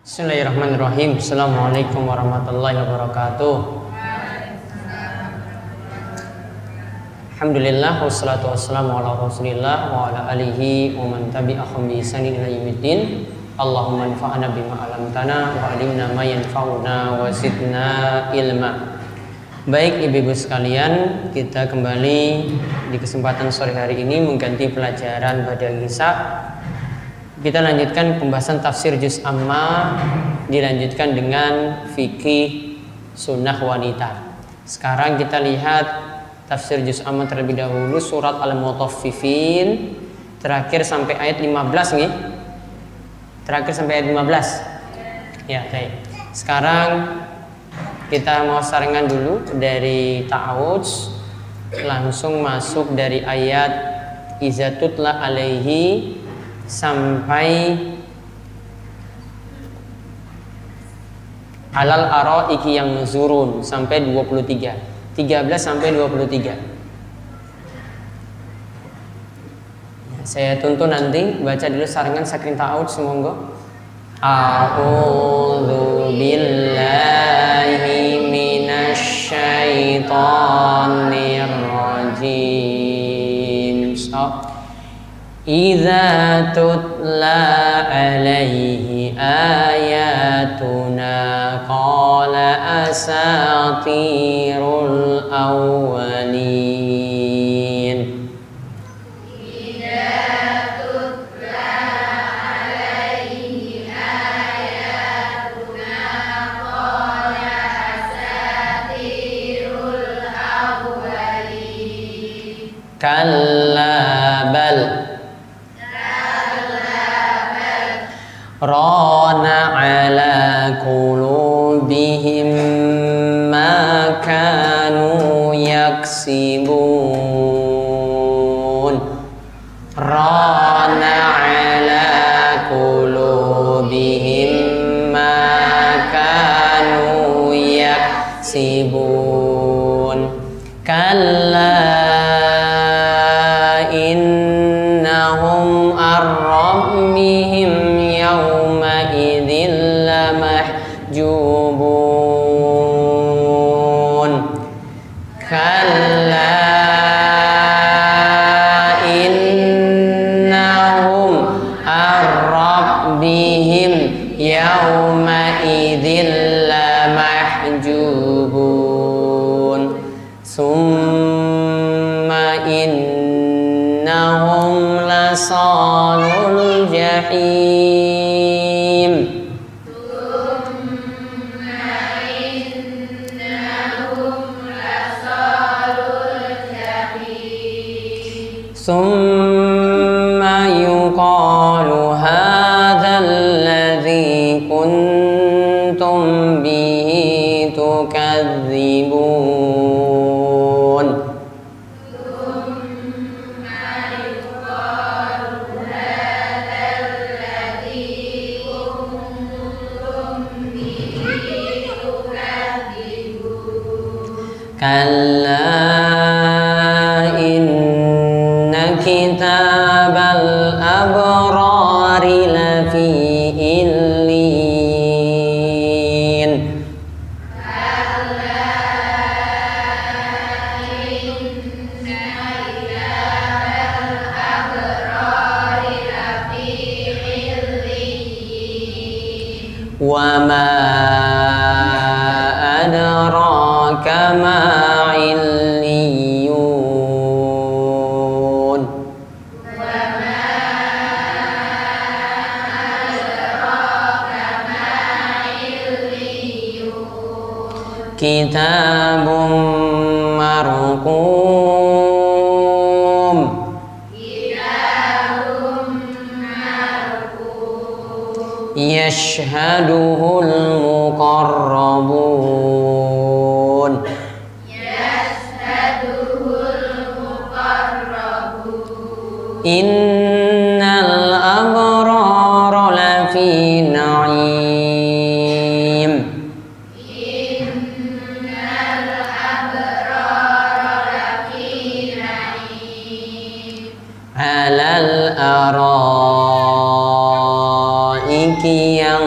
Bismillahirrahmanirrahim. Assalamualaikum warahmatullahi wabarakatuh. Alhamdulillah wassalatu wassalamu ala rasulillah wa ala alihi wa man tabi'ahum bi ihsanin ila yaumiddin. Allahumma anfa'na bima 'allamtana wa 'allimna ma yanfa'una wa zidna ilma. Baik ibu-ibu sekalian, kita kembali di kesempatan sore hari ini mengganti pelajaran Badial Nisa. Kita lanjutkan pembahasan tafsir juz amma, dilanjutkan dengan fikih sunnah wanita. Sekarang kita lihat tafsir juz amma terlebih dahulu, surat Al-Mutaffifin terakhir sampai ayat 15 nih. Terakhir sampai ayat 15. Ya, baik. Sekarang kita mau saringan dulu dari ta'awudz, langsung masuk dari ayat iza tutla alaihi sampai alal araiki yang nuzurun sampai 23. 13 sampai 23. Saya tuntun nanti, baca dulu saringan saking ta'awud semoga. A'udzu billahi minasyaitonir rajim. Idza tutla alaihi ayatuna qala asatirul awwalin. Idza tutla alaihi ayatuna qala asatirul awwalin. Kalla bal rana ala qulubihim ma kanu yaksibun. Rana ala qulubihim ma kanu yaksibun. Kalla innahum ar-rabbihim jubun. Kalla innahum ar-rabbihim yawma idzin lamahjubun. Summa innahum lasalul jahim. Summa yuqalu hadzal ladzi kuntum bihi tukadzibun. Summa yuqalu hadzal ladzi kuntum bihi tukadzibun. Kalla kitabal abrari lafi illin. Kalla inna kitabal abrari lafi illin. Wa ma adraka ma kitabun marqum. Kitabun marqum. Yashhaduhul muqarrabun. Yashhaduhul muqarrabun. Innal abrara lafi na'im. Alal araiki yang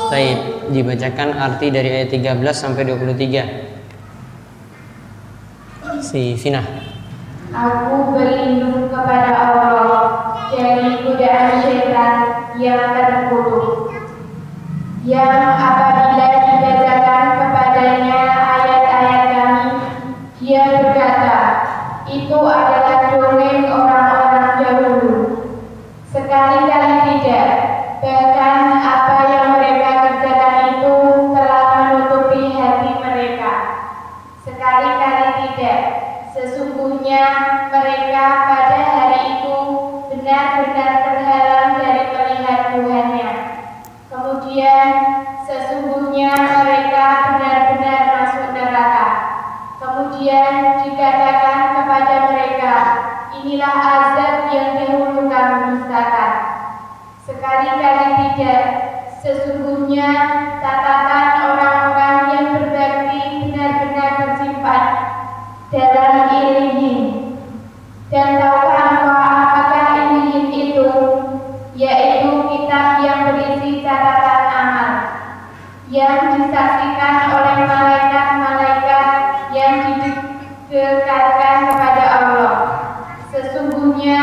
Baik, dibacakan arti dari ayat 13 sampai 23. Si Fina. Aku berlindung kepada Allah dari godaan syaitan yang terkutuk, yang apabila dibacakan kepadanya ayat-ayat kami, dia berkata, itu adalah dongeng orang-orang dahulu. Sekali-kali tidak, bahkan apa yang mereka kerjakan itu telah menutupi hati mereka. Sekali-kali tidak, sesungguhnya mereka pada hari itu benar-benar terhalang dari melihat Tuhannya. Kemudian sesungguhnya mereka benar-benar masuk neraka. Kemudian dikatakan kepada mereka, inilah azab yang dahulu kamu dustakan. Sekali-kali tidak, sesungguhnya catatan orang-orang yang berbakti benar-benar tersimpan dalam iliyin. Dan tahukah engkau apakah iliyin itu? Yaitu kitab yang berisi catatan amal, yang disaksikan oleh malaikat-malaikat yang didekatkan kepada Allah. Sesungguhnya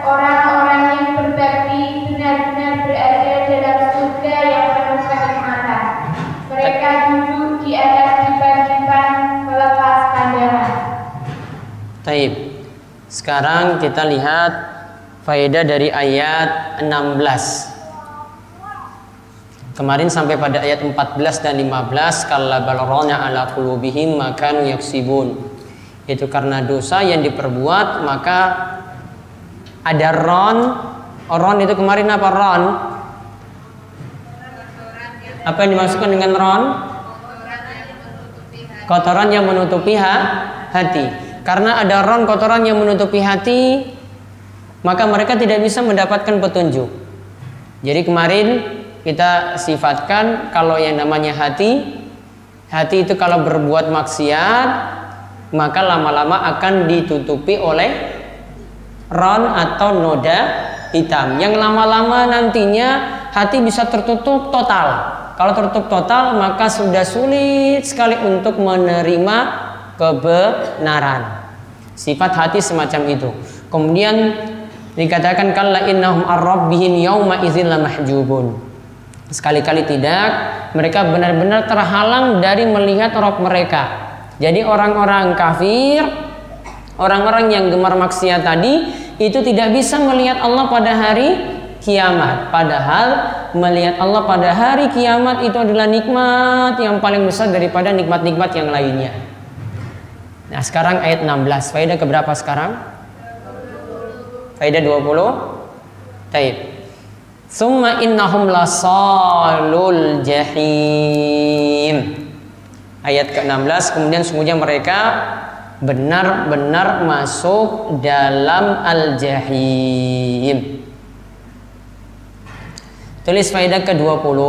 orang-orang yang berbakti benar-benar berada dalam surga yang penuh kenikmatan. Mereka duduk di atas dipan-dipan melepas pandangan. Taib. Sekarang kita lihat faedah dari ayat 16. Kemarin sampai pada ayat 14 dan 15, kalla bal rana ala qulubihim ma kanu yaksibun. Itu karena dosa yang diperbuat, maka ada ron. Ron itu kemarin apa ron? Apa yang dimaksudkan dengan ron? Kotoran yang menutupi hati. Karena ada ron, kotoran yang menutupi hati, maka mereka tidak bisa mendapatkan petunjuk. Jadi kemarin kita sifatkan kalau yang namanya hati itu kalau berbuat maksiat, maka lama-lama akan ditutupi oleh ron atau noda hitam yang lama-lama nantinya hati bisa tertutup total. Kalau tertutup total, maka sudah sulit sekali untuk menerima kebenaran. Sifat hati semacam itu. Kemudian dikatakan kalla innahum ar-rabbihim yauma idzin lamahjubun. Sekali-kali tidak, mereka benar-benar terhalang dari melihat Rabb mereka. Jadi orang-orang kafir, orang-orang yang gemar maksiat tadi, itu tidak bisa melihat Allah pada hari kiamat. Padahal melihat Allah pada hari kiamat itu adalah nikmat yang paling besar daripada nikmat-nikmat yang lainnya. Nah sekarang ayat 16, faedah keberapa sekarang? Faedah 20. Taib. Summa innahum lasalul jahim. Ayat ke-16, kemudian sungguhnya mereka benar-benar masuk dalam al-jahim. Tulis faedah ke-20.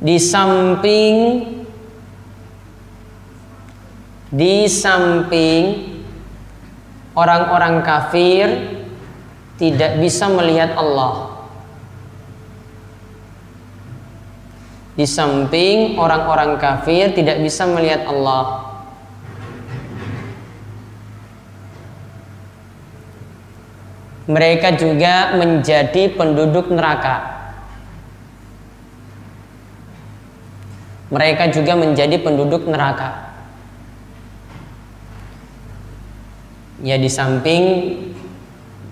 Di samping orang-orang kafir tidak bisa melihat Allah. Di samping orang-orang kafir tidak bisa melihat Allah, mereka juga menjadi penduduk neraka. Mereka juga menjadi penduduk neraka. Ya, di samping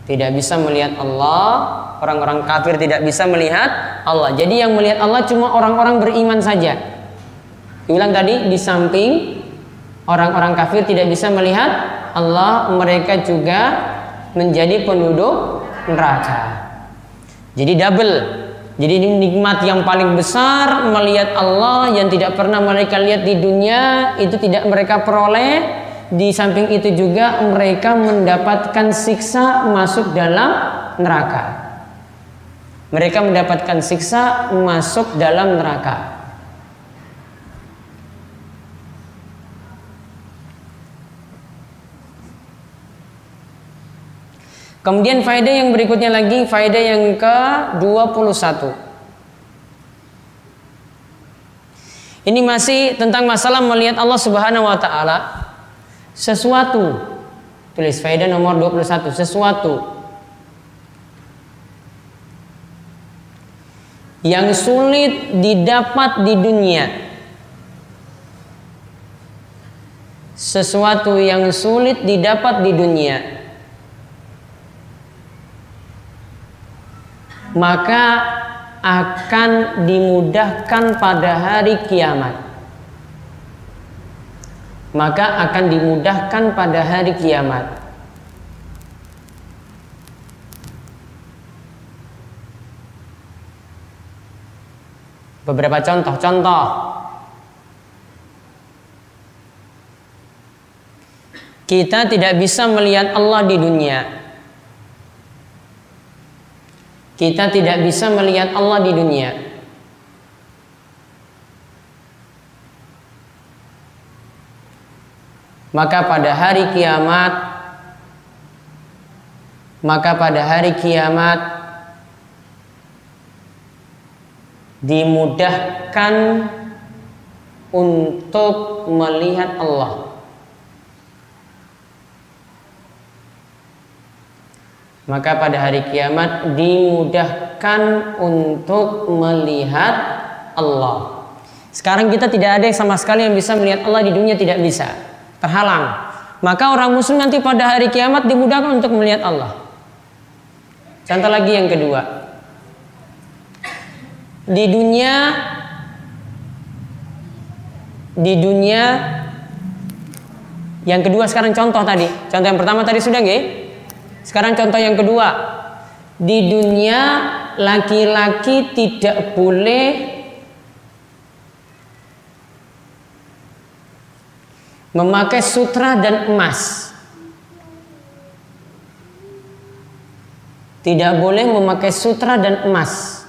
tidak bisa melihat Allah, orang-orang kafir tidak bisa melihat Allah. Jadi yang melihat Allah cuma orang-orang beriman saja. Diulang tadi, di samping orang-orang kafir tidak bisa melihat Allah, mereka juga menjadi penduduk neraka. Jadi double. Jadi ini nikmat yang paling besar, melihat Allah yang tidak pernah mereka lihat di dunia, itu tidak mereka peroleh. Di samping itu juga mereka mendapatkan siksa masuk dalam neraka. Mereka mendapatkan siksa masuk dalam neraka. Kemudian faedah yang berikutnya lagi, faedah yang ke-21. Ini masih tentang masalah melihat Allah Subhanahu wa taala. Sesuatu. Tulis faedah nomor 21, sesuatu yang sulit didapat di dunia. Sesuatu yang sulit didapat di dunia, maka akan dimudahkan pada hari kiamat. Maka akan dimudahkan pada hari kiamat. Beberapa contoh-contoh. Kita tidak bisa melihat Allah di dunia. Kita tidak bisa melihat Allah di dunia. Maka pada hari kiamat dimudahkan untuk melihat Allah. Maka pada hari kiamat dimudahkan untuk melihat Allah. Sekarang kita tidak ada sama sekali yang bisa melihat Allah di dunia, tidak bisa, terhalang. Maka orang muslim nanti pada hari kiamat dimudahkan untuk melihat Allah. Contoh lagi yang kedua. Di dunia yang kedua sekarang contoh tadi. Contoh yang pertama tadi sudah nggih? Sekarang contoh yang kedua. Di dunia laki-laki tidak boleh memakai sutra dan emas. Tidak boleh memakai sutra dan emas.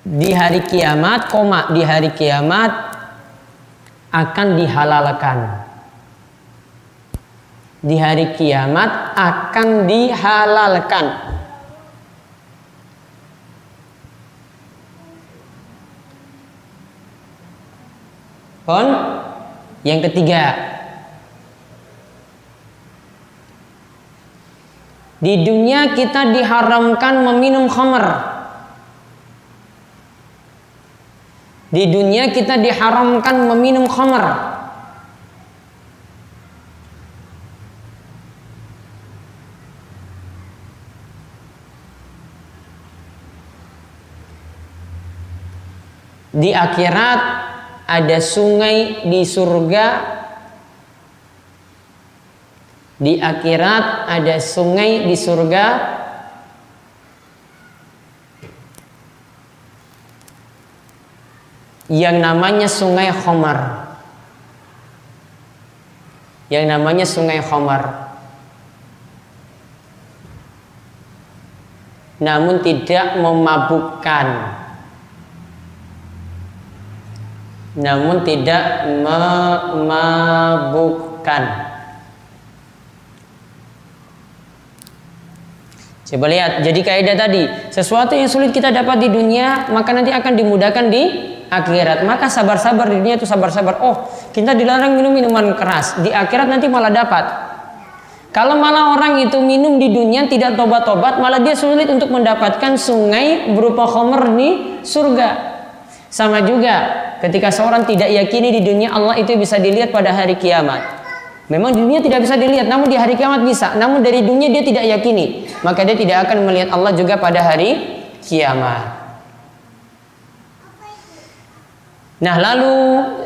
Di hari kiamat, di hari kiamat akan dihalalkan. Di hari kiamat akan dihalalkan. Yang ketiga, di dunia kita diharamkan meminum khamr. Di dunia kita diharamkan meminum khamr. Di akhirat ada sungai di surga. Di akhirat ada sungai di surga yang namanya sungai khamar. Yang namanya sungai khamar. Namun tidak memabukkan. Namun tidak memabukkan. Coba lihat, jadi kaidah tadi, sesuatu yang sulit kita dapat di dunia, maka nanti akan dimudahkan di akhirat. Maka sabar-sabar di dunia itu sabar-sabar. Oh, kita dilarang minum minuman keras, di akhirat nanti malah dapat. Kalau malah orang itu minum di dunia tidak tobat-tobat, malah dia sulit untuk mendapatkan sungai berupa khamr di surga. Sama juga ketika seorang tidak yakini di dunia Allah itu bisa dilihat pada hari kiamat. Memang di dunia tidak bisa dilihat, namun di hari kiamat bisa. Namun dari dunia dia tidak yakini, maka dia tidak akan melihat Allah juga pada hari kiamat. Nah, lalu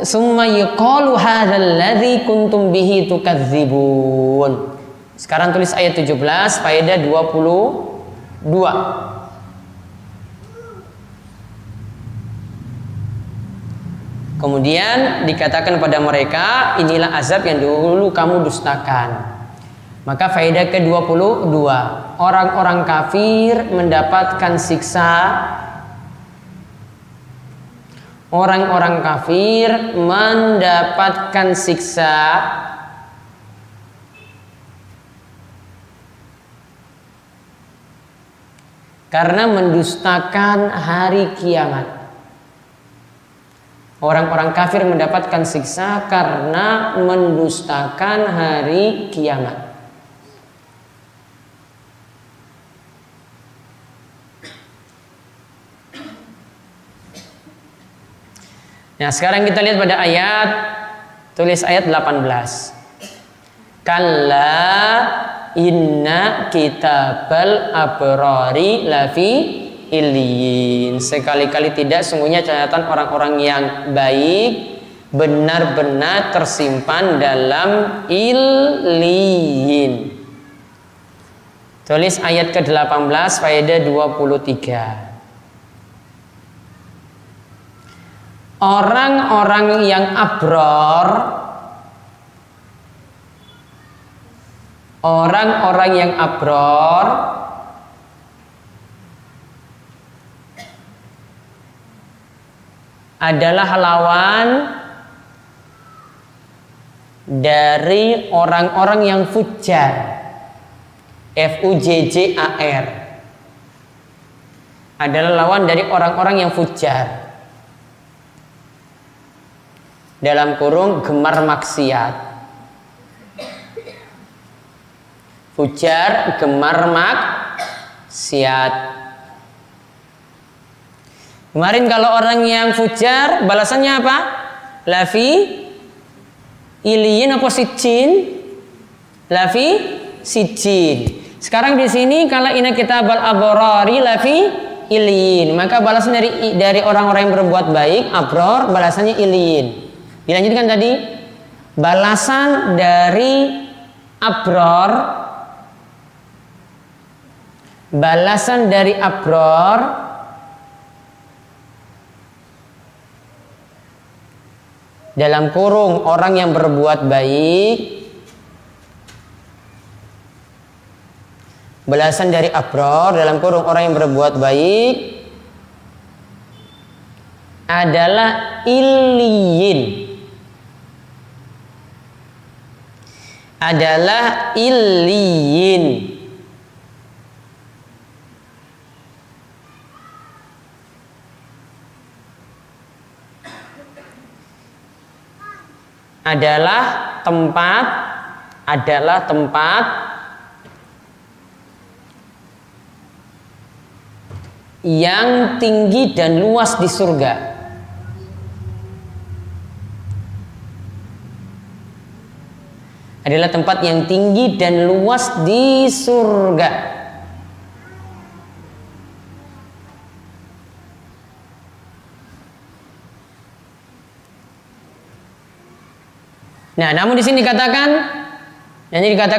summa yuqalu hadzal ladzi kuntum bihi tukadzibun. Sekarang tulis ayat 17 faedah 22. Kemudian dikatakan pada mereka, inilah azab yang dulu kamu dustakan. Maka faedah ke-22, orang-orang kafir mendapatkan siksa. orang-orang kafir mendapatkan siksa karena mendustakan hari kiamat. Orang-orang kafir mendapatkan siksa karena mendustakan hari kiamat. Nah, sekarang kita lihat pada ayat, tulis ayat 18. Kalla inna kitabal abrari lafi illiyin. Sekali-kali tidak, sungguhnya catatan orang-orang yang baik benar-benar tersimpan dalam illiyin. Tulis ayat ke-18 faedah 23. Orang-orang yang abror, orang-orang yang abror adalah lawan dari orang-orang yang fujar. F-U-J-J-A-R adalah lawan dari orang-orang yang fujar, dalam kurung gemar maksiat. Fujar, gemar maksiat. Kemarin kalau orang yang fujar balasannya apa? Lafi iliyin apa sijin? Lafi sijin. Sekarang di sini kalau ina kitabal abrari lafi iliyin, maka balasan dari orang-orang yang berbuat baik abror balasannya iliyin. Dilanjutkan tadi, balasan dari abror, balasan dari abror dalam kurung orang yang berbuat baik, balasan dari abror dalam kurung orang yang berbuat baik adalah illiyin. Adalah illiyin. Adalah tempat yang tinggi dan luas di surga. Adalah tempat yang tinggi dan luas di surga. Nah, namun di sini dikatakan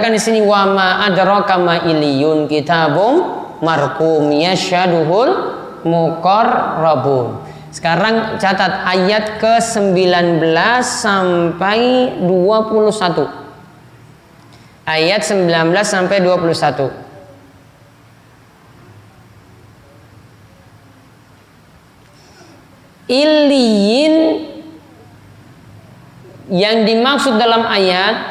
di sini wa ma adraka ma iliyun kitabum marqum yashaduhul muqarrabun. Sekarang catat ayat ke-19 sampai 21. Ayat 19 sampai 21. Illiyin yang dimaksud dalam ayat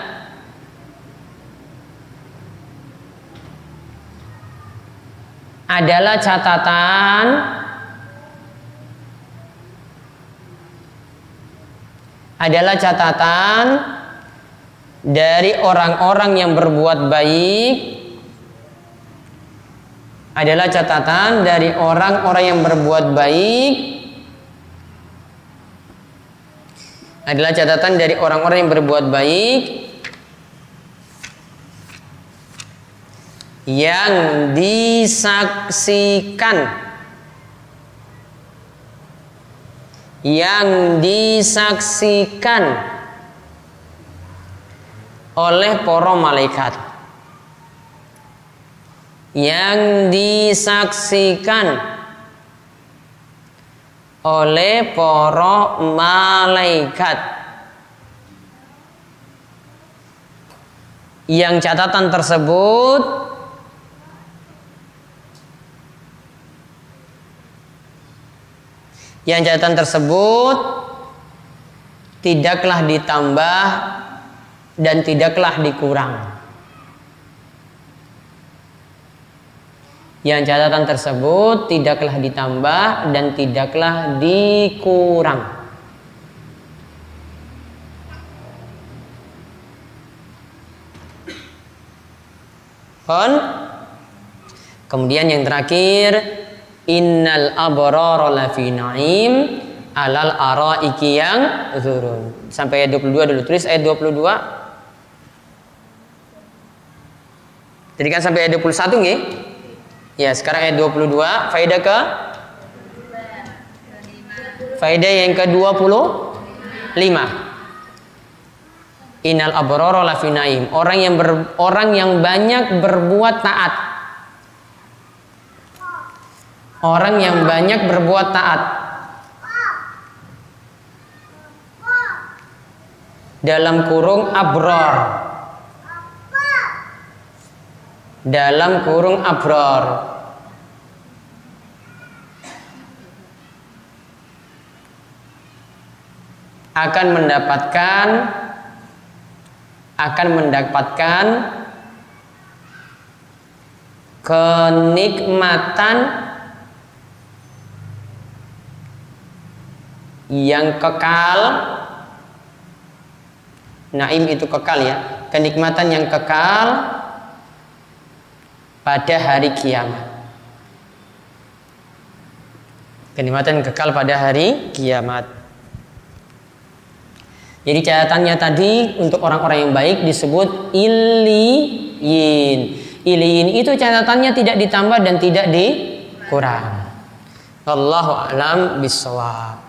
adalah catatan dari orang-orang yang berbuat baik, adalah catatan dari orang-orang yang berbuat baik, adalah catatan dari orang-orang yang berbuat baik yang disaksikan oleh para malaikat, yang disaksikan oleh para malaikat, yang catatan tersebut Yang catatan tersebut tidaklah ditambah dan tidaklah dikurang. Yang catatan tersebut tidaklah ditambah dan tidaklah dikurang. Kemudian yang terakhir, innal abrara lafi na'im alal araiki yang zurun. Sampai ayat 22 dulu, tulis ayat 22. Jadi kan sampai ayat 21 nggih? Ya, sekarang ayat 22, faedah ke? Faedah yang ke-25. Innal abrara lafi na'im. Orang yang banyak berbuat taat. Orang yang banyak berbuat taat. Dalam kurung abror. Dalam kurung abror. Akan mendapatkan kenikmatan yang kekal. Naim itu kekal ya, kenikmatan yang kekal pada hari kiamat. Kenikmatan yang kekal pada hari kiamat. Jadi catatannya tadi untuk orang-orang yang baik disebut iliyin. Iliyin itu catatannya tidak ditambah dan tidak dikurang. Wallahu a'lam bishawab.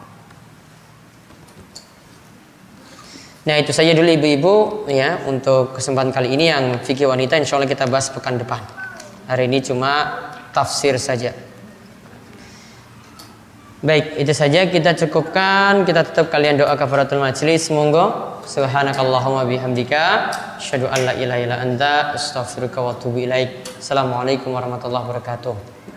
Nah, itu saja dulu ibu-ibu ya untuk kesempatan kali ini yang fikih wanita, insya Allah kita bahas pekan depan. Hari ini cuma tafsir saja. Baik, itu saja kita cukupkan. Kita tutup kalian doa kafaratul majlis. Monggo. Subhanakallahumma bihamdika asyhadu an la ilaha illa anta astaghfiruka wa atubu ilaik. Assalamualaikum warahmatullahi wabarakatuh.